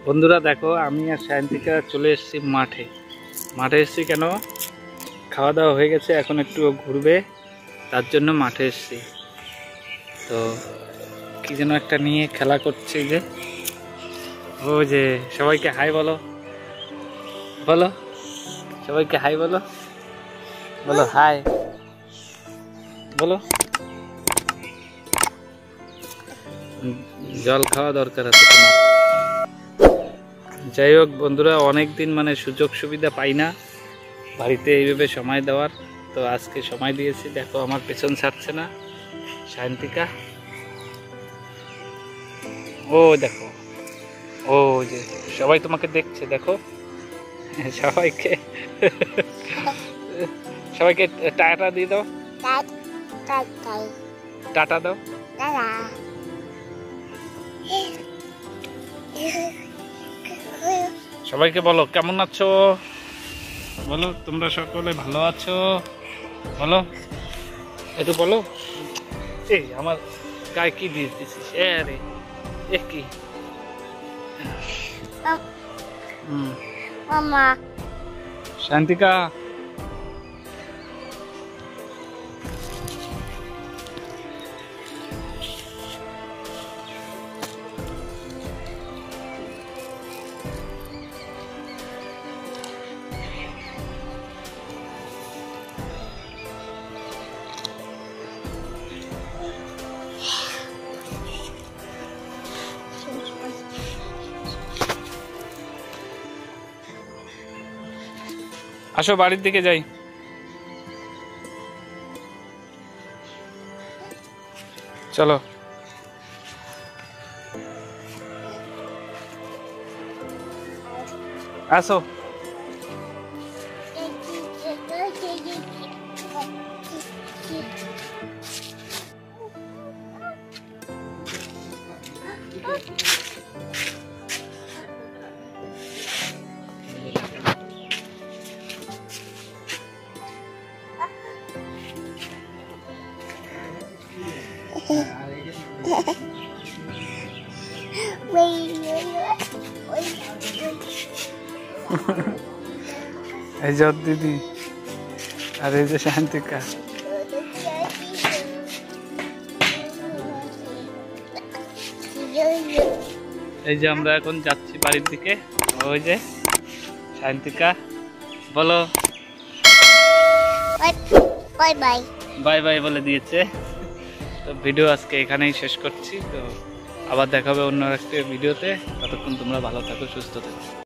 বন্ধুরা দেখো, আমি আর সায়ন্তিকা চলে এসেছি মাঠে এসেছি কেন, খাওয়া দাওয়া হয়ে গেছে, এখন একটু ঘুরবে, তার জন্য মাঠে এসেছি। তো কি যেন একটা নিয়ে খেলা করছে, যে ও যে সবাইকে হাই বলো, বলো সবাইকে হাই বলো, বলো হাই বলো। জল খাওয়া দরকার আছে তোমার। যাই হোক বন্ধুরা, অনেক দিন মানে সুযোগ সুবিধা পাই না বাড়িতে এইভাবে সময় দেওয়ার, তো আজকে সময় দিয়েছি। দেখো আমার পেছন ছাড়ছে না সায়ন্তিকা, ও দেখো, ও যে সবাই তোমাকে দেখছে, দেখো সবাইকে সবাইকে টাটা দিয়ে দাও, টাটা দাও। সবাইকে বলো কেমন আছো, বলো তোমরা সকলে ভালো আছো, বলো একটু বলো। এই আমার গায়ে কি দিয়ে দিছিস, আরে এ কি মামা শান্তিকা, আসো বাড়ির দিকে যাই। চলো আসো। এই যে দিদি, আর এই যে শান্তিকা। এই যে আমরা এখন যাচ্ছি বাড়ির দিকে, ওই যে শান্তিকা বলো বাই বাই, বাই বাই বলে দিয়েছে। তো ভিডিও আজকে এখানেই শেষ করছি, তো আবার দেখাবে অন্য একটা ভিডিওতে। ততক্ষণ তোমরা ভালো থাকো, সুস্থ থাকো।